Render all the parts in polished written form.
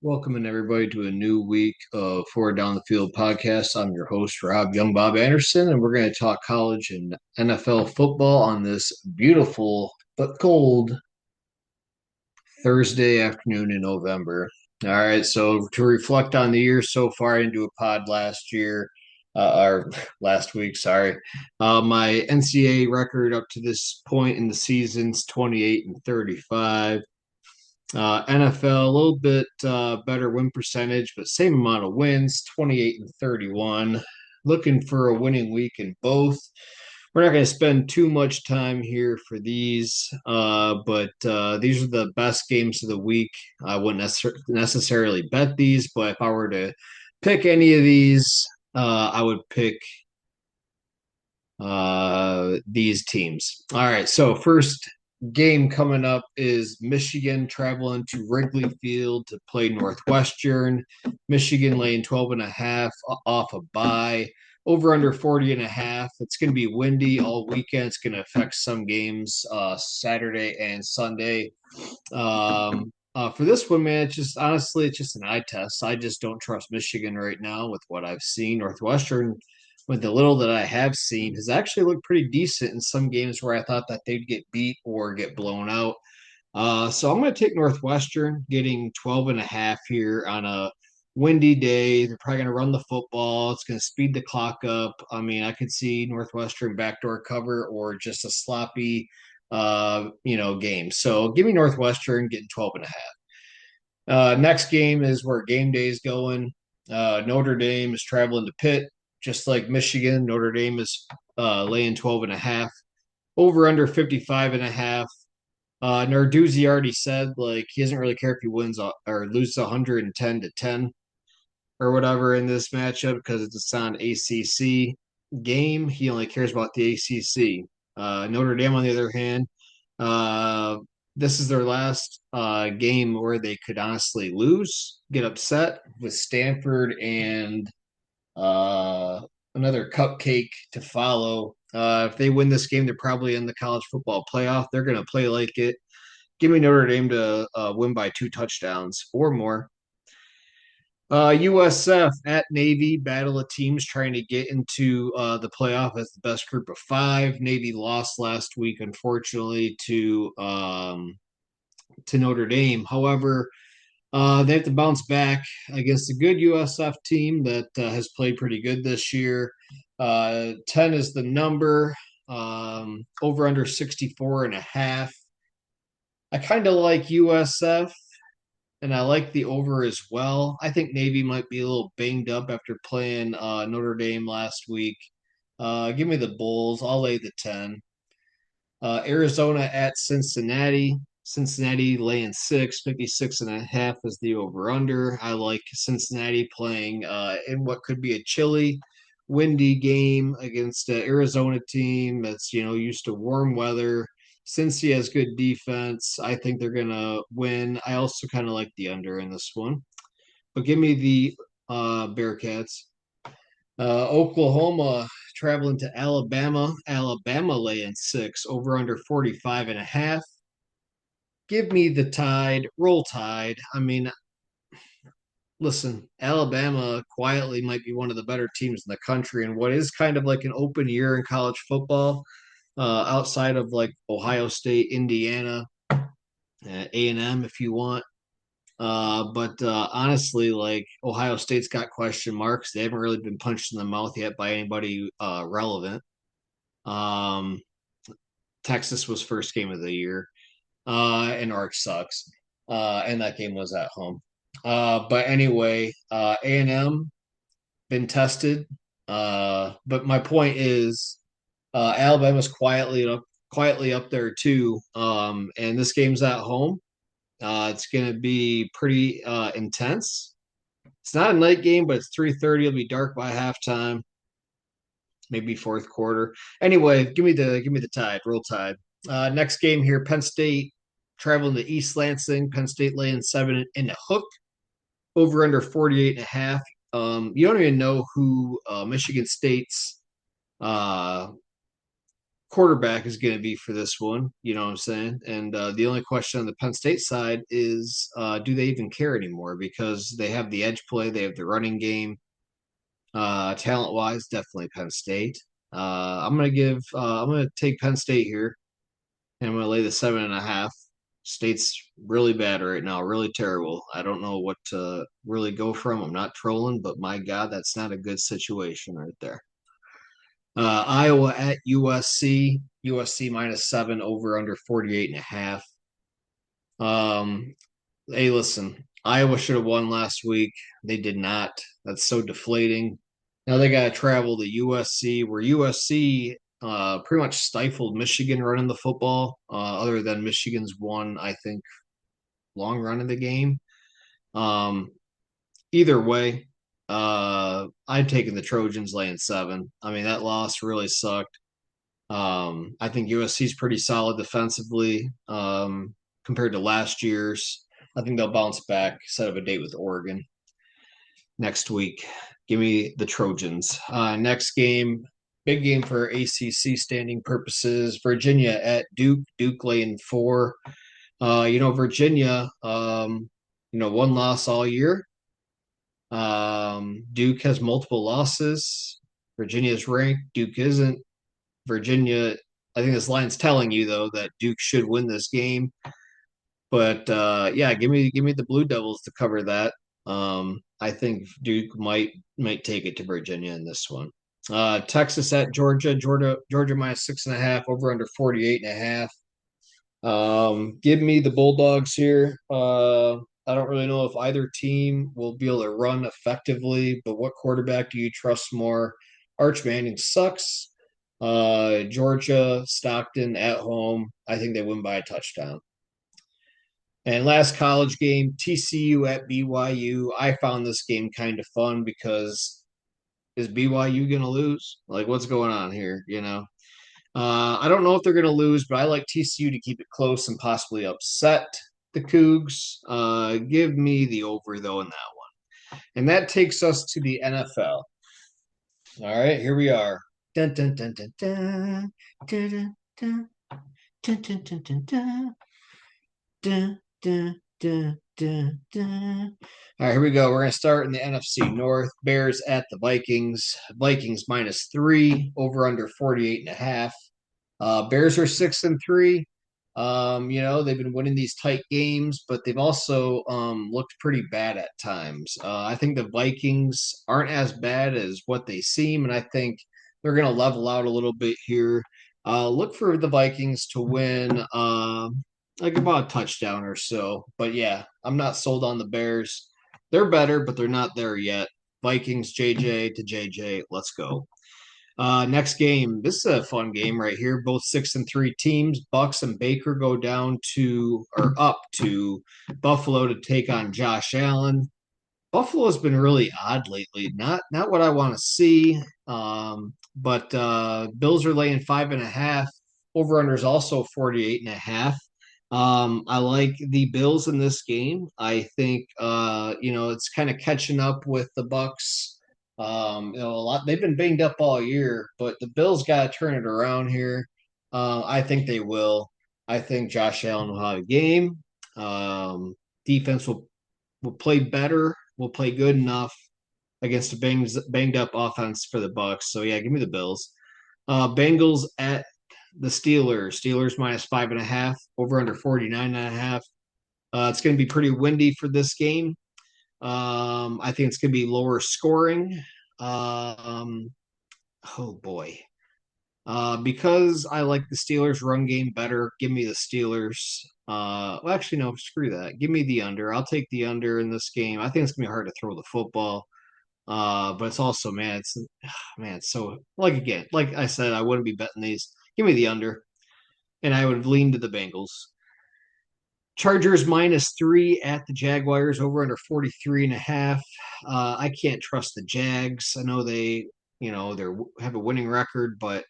Welcoming everybody to a new week of Forward Down the Field podcast. I'm your host, Rob Young Bob Anderson, and we're going to talk college and NFL football on this beautiful but cold Thursday afternoon in November. All right, so to reflect on the year so far, I didn't do a pod last year, or last week, sorry. My NCAA record up to this point in the season's 28 and 35. NFL, a little bit better win percentage, but same amount of wins, 28 and 31. Looking for a winning week in both. We're not going to spend too much time here for these, but these are the best games of the week. I wouldn't necessarily bet these, but if I were to pick any of these, I would pick these teams. All right, so first game coming up is Michigan traveling to Wrigley Field to play Northwestern. Michigan laying 12 and a half off a bye. Over under 40 and a half. It's going to be windy all weekend. It's going to affect some games Saturday and Sunday. For this one, man, it's just honestly, it's just an eye test. I just don't trust Michigan right now with what I've seen. Northwestern, with the little that I have seen, has actually looked pretty decent in some games where I thought that they'd get beat or get blown out. So I'm going to take Northwestern getting 12 and a half here on a windy day. They're probably going to run the football. It's going to speed the clock up. I mean, I could see Northwestern backdoor cover or just a sloppy, game. So give me Northwestern getting 12 and a half. Next game is where game day is going. Notre Dame is traveling to Pitt, just like Michigan. Notre Dame is laying 12 and a half. Over under 55 and a half. Narduzzi already said like he doesn't really care if he wins or loses 110-10 or whatever in this matchup because it's on ACC game. He only cares about the ACC. Notre Dame, on the other hand, uh, this is their last game where they could honestly lose, get upset with Stanford and uh, another cupcake to follow. If they win this game, they're probably in the college football playoff. They're going to play like it. Give me Notre Dame to win by 2 touchdowns or more. USF at Navy, battle of teams trying to get into the playoff as the best group of five. Navy lost last week, unfortunately, to Notre Dame. However, they have to bounce back against a good USF team that has played pretty good this year. 10 is the number, over under 64 and a half. I kind of like USF and I like the over as well. I think Navy might be a little banged up after playing Notre Dame last week. Give me the Bulls. I'll lay the 10. Arizona at Cincinnati. Cincinnati laying 56 and a half is the over under. I like Cincinnati playing in what could be a chilly, windy game against an Arizona team that's used to warm weather. Cincy has good defense. I think they're gonna win. I also kind of like the under in this one, but give me the Bearcats. Oklahoma traveling to Alabama. Alabama laying 6, over under 45 and a half. Give me the Tide, roll Tide. I mean, listen, Alabama quietly might be one of the better teams in the country and what is kind of like an open year in college football, outside of like Ohio State, Indiana, A&M if you want. But honestly, like Ohio State's got question marks. They haven't really been punched in the mouth yet by anybody relevant. Um, Texas was first game of the year, and Arch sucks. And that game was at home. But anyway, A&M been tested. But my point is, Alabama's quietly up there too. And this game's at home. It's going to be pretty intense. It's not a night game, but it's 3:30. It'll be dark by halftime, maybe fourth quarter. Anyway, give me the Tide. Roll Tide. Next game here, Penn State traveling to East Lansing. Penn State laying 7 in a hook, over under 48 and a half. You don't even know who Michigan State's uh, quarterback is going to be for this one. You know what I'm saying? And the only question on the Penn State side is, do they even care anymore? Because they have the edge play, they have the running game. Talent wise, definitely Penn State. I'm gonna take Penn State here, and I'm gonna lay the 7.5. State's really bad right now, really terrible. I don't know what to really go from. I'm not trolling, but my God, that's not a good situation right there. Iowa at USC. USC -7 over under 48.5. Hey, listen, Iowa should have won last week. They did not. That's so deflating. Now they got to travel to USC, where USC pretty much stifled Michigan running the football, other than Michigan's one, I think, long run of the game. Um, Either way, I'd taken the Trojans laying 7. I mean, that loss really sucked. I think USC is pretty solid defensively compared to last year's. I think they'll bounce back, set up a date with Oregon next week. Give me the Trojans. Next game, big game for ACC standing purposes. Virginia at Duke. Duke laying 4. Virginia, one loss all year. Duke has multiple losses. Virginia's ranked. Duke isn't. Virginia, I think this line's telling you though that Duke should win this game. But yeah, give me the Blue Devils to cover that. I think Duke might take it to Virginia in this one. Texas at Georgia. Georgia -6.5 over under 48.5. Give me the Bulldogs here. I don't really know if either team will be able to run effectively, but what quarterback do you trust more? Arch Manning sucks. Georgia, Stockton at home. I think they win by a touchdown. And last college game, TCU at BYU. I found this game kind of fun because is BYU going to lose? Like, what's going on here? I don't know if they're going to lose, but I like TCU to keep it close and possibly upset the Cougs. Give me the over, though, in that one. And that takes us to the NFL. All right, here we are. Dun, dun, dun, dun, dun, dun, dun, dun, dun, dun, dun, dun, dun. Dun, dun, dun, dun, dun. All right, here we go. We're going to start in the NFC North. Bears at the Vikings. Vikings -3, over under 48.5. Bears are 6-3. They've been winning these tight games, but they've also looked pretty bad at times. I think the Vikings aren't as bad as what they seem, and I think they're going to level out a little bit here. Look for the Vikings to win like about a touchdown or so. But yeah, I'm not sold on the Bears. They're better, but they're not there yet. Vikings, JJ to JJ. Let's go. Next game. This is a fun game right here. Both 6-3 teams. Bucks and Baker go down to or up to Buffalo to take on Josh Allen. Buffalo's been really odd lately. Not what I want to see. But Bills are laying 5.5. Over under is also 48.5. I like the Bills in this game. I think it's kind of catching up with the Bucks. A lot they've been banged up all year, but the Bills got to turn it around here. I think they will. I think Josh Allen will have a game. Defense will play better. Will play good enough against a banged up offense for the Bucks. So yeah, give me the Bills. Bengals at the Steelers. Steelers -5.5, over under 49.5. It's going to be pretty windy for this game. I think it's going to be lower scoring. Oh boy. Because I like the Steelers run game better, give me the Steelers. Well, actually, no, screw that. Give me the under. I'll take the under in this game. I think it's gonna be hard to throw the football. But it's also, it's so like I said, I wouldn't be betting these. Give me the under, and I would lean to the Bengals. Chargers -3 at the Jaguars, over under 43.5. I can't trust the Jags. I know they have a winning record, but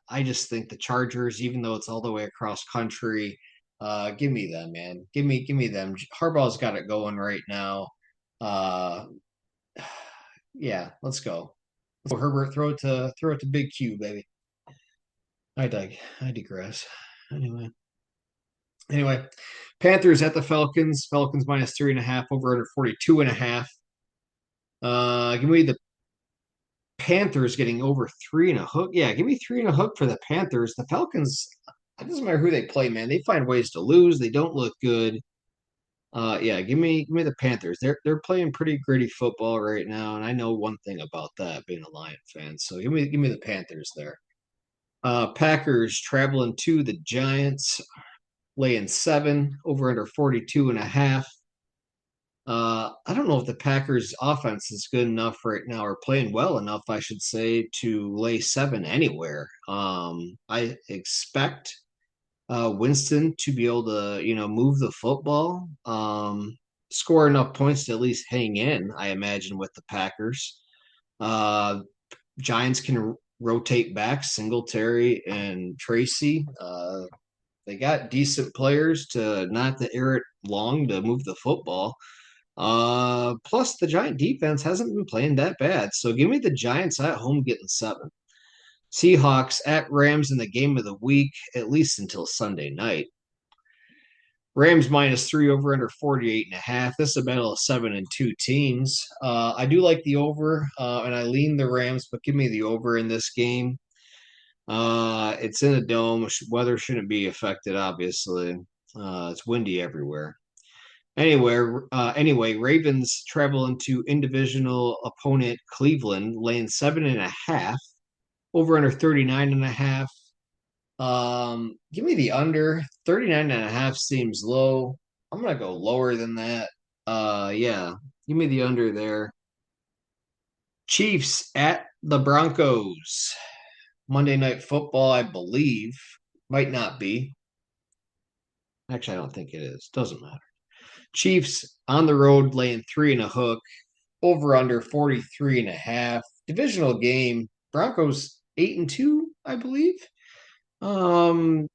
I just think the Chargers, even though it's all the way across country, give me them, man. Give me them. Harbaugh's got it going right now. Uh, yeah, let's go. Herbert, throw it to Big Q, baby. I digress. Anyway. Anyway, Panthers at the Falcons. Falcons minus 3.5 over under 42.5. Give me the Panthers getting over 3.5. Yeah, give me 3.5 for the Panthers. The Falcons, it doesn't matter who they play, man. They find ways to lose. They don't look good. Yeah, give me the Panthers. They're playing pretty gritty football right now, and I know one thing about that, being a Lion fan. So give me the Panthers there. Packers traveling to the Giants, laying 7 over under 42.5. I don't know if the Packers offense is good enough right now or playing well enough, I should say, to lay 7 anywhere. I expect Winston to be able to, move the football, score enough points to at least hang in, I imagine, with the Packers. Uh, Giants can rotate back Singletary and Tracy. They got decent players to not to air it long to move the football. Plus the Giant defense hasn't been playing that bad. So give me the Giants at home getting 7. Seahawks at Rams in the game of the week, at least until Sunday night. Rams minus 3 over under 48.5. This is a battle of 7-2 teams. I do like the over, and I lean the Rams, but give me the over in this game. It's in a dome. Weather shouldn't be affected, obviously. It's windy everywhere. Anyway, Ravens travel into in-divisional opponent Cleveland, laying 7.5 over under 39.5. Give me the under. 39.5 seems low. I'm gonna go lower than that. Yeah, give me the under there. Chiefs at the Broncos. Monday Night Football, I believe. Might not be. Actually, I don't think it is. Doesn't matter. Chiefs on the road laying 3.5. Over under 43.5. Divisional game. Broncos 8-2, I believe.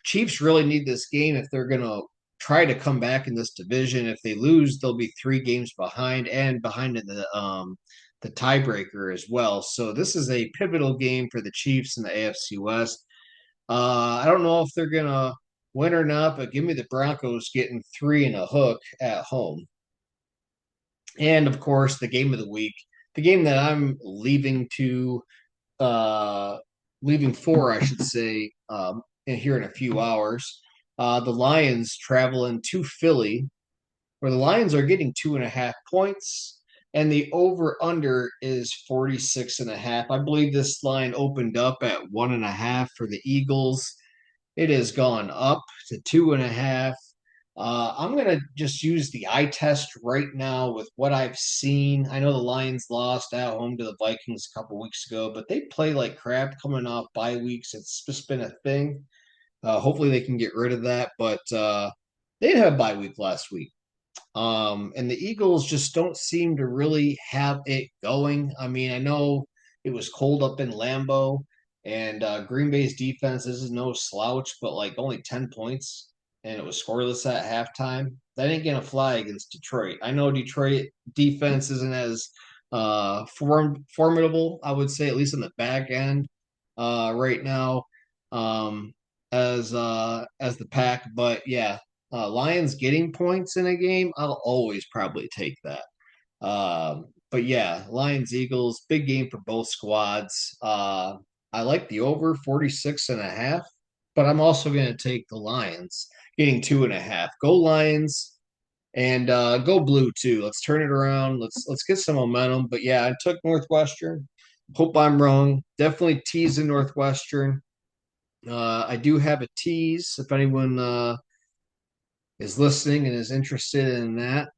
Chiefs really need this game if they're gonna try to come back in this division. If they lose, they'll be 3 games behind and behind in the tiebreaker as well. So this is a pivotal game for the Chiefs in the AFC West. I don't know if they're gonna win or not, but give me the Broncos getting 3.5 at home. And of course, the game of the week, the game that I'm uh, leaving for, I should say, here in a few hours. The Lions traveling to Philly, where the Lions are getting 2.5 points, and the over under is 46.5. I believe this line opened up at 1.5 for the Eagles. It has gone up to 2.5. I'm going to just use the eye test right now with what I've seen. I know the Lions lost at home to the Vikings a couple weeks ago, but they play like crap coming off bye weeks. It's just been a thing. Hopefully they can get rid of that, but they didn't have a bye week last week. And the Eagles just don't seem to really have it going. I mean, I know it was cold up in Lambeau, and Green Bay's defense is no slouch, but like only 10 points, and it was scoreless at halftime. That ain't gonna fly against Detroit. I know Detroit defense isn't as formidable, I would say, at least in the back end right now, um, as the pack. But yeah, Lions getting points in a game, I'll always probably take that. But yeah, Lions Eagles, big game for both squads. I like the over 46.5, but I'm also going to take the Lions getting 2.5. Go Lions and go blue too. Let's turn it around. Let's get some momentum. But yeah, I took Northwestern. Hope I'm wrong. Definitely teasing Northwestern. I do have a tease if anyone is listening and is interested in that.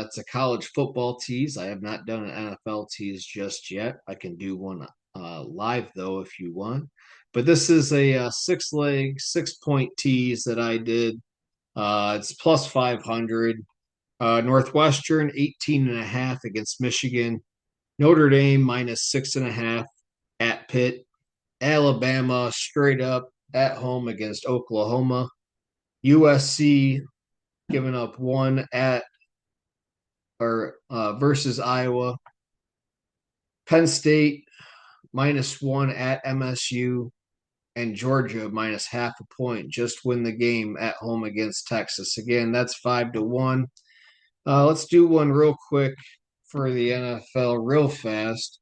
It's a college football tease. I have not done an NFL tease just yet. I can do one live though if you want. But this is a 6-leg, 6-point tease that I did. It's plus 500. Northwestern 18.5 against Michigan. Notre Dame minus 6.5 at Pitt. Alabama straight up at home against Oklahoma. USC giving up 1 at or versus Iowa. Penn State minus 1 at MSU, and Georgia minus half a point. Just win the game at home against Texas. Again, that's 5-1. Let's do one real quick for the NFL real fast.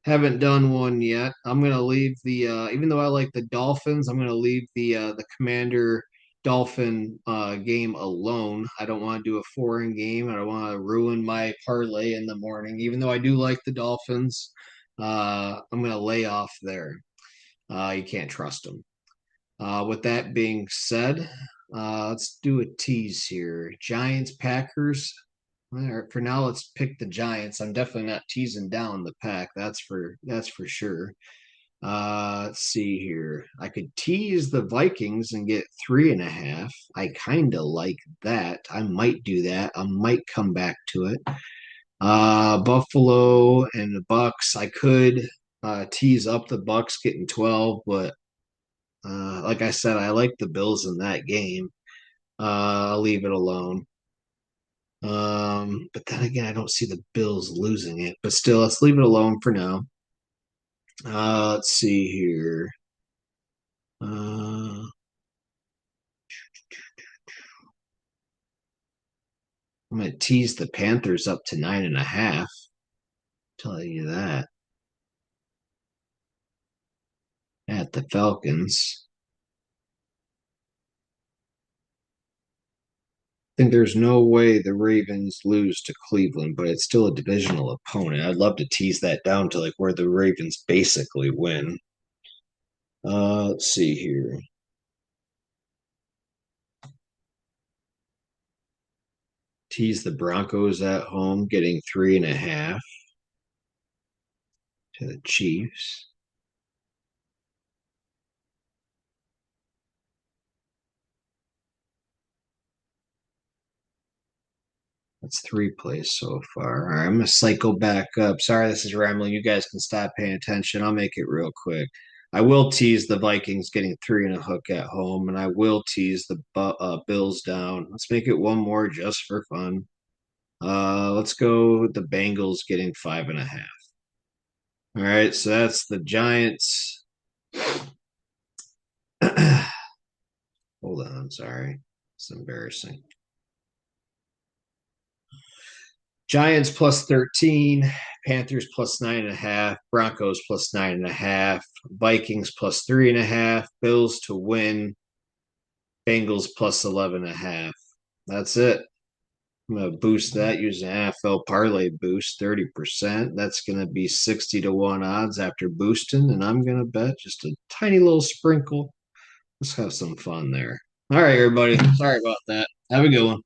Haven't done one yet. I'm gonna leave the even though I like the Dolphins, I'm gonna leave the Commander Dolphin game alone. I don't want to do a foreign game. I don't want to ruin my parlay in the morning. Even though I do like the Dolphins, I'm gonna lay off there. You can't trust them. With that being said, let's do a tease here. Giants, Packers. All right, for now, let's pick the Giants. I'm definitely not teasing down the pack. That's for sure. Let's see here. I could tease the Vikings and get 3.5. I kind of like that. I might do that. I might come back to it. Buffalo and the Bucks. I could tease up the Bucks getting 12, but like I said, I like the Bills in that game. I'll leave it alone. But then again, I don't see the Bills losing it. But still, let's leave it alone for now. Let's see here. I'm gonna tease the Panthers up to 9.5. Tell you that. At the Falcons. I think there's no way the Ravens lose to Cleveland, but it's still a divisional opponent. I'd love to tease that down to like where the Ravens basically win. Let's see here. Tease the Broncos at home, getting 3.5 to the Chiefs. That's 3 plays so far. All right, I'm gonna cycle back up. Sorry, this is rambling. You guys can stop paying attention. I'll make it real quick. I will tease the Vikings getting 3.5 at home, and I will tease the Bills down. Let's make it one more just for fun. Let's go with the Bengals getting 5.5. All right, so that's the Giants. Hold on, I'm sorry. It's embarrassing. Giants plus 13, Panthers plus 9.5, Broncos plus 9.5, Vikings plus 3.5, Bills to win, Bengals plus 11.5. That's it. I'm going to boost that using NFL Parlay Boost 30%. That's going to be 60-1 odds after boosting, and I'm going to bet just a tiny little sprinkle. Let's have some fun there. All right, everybody. Sorry about that. Have a good one.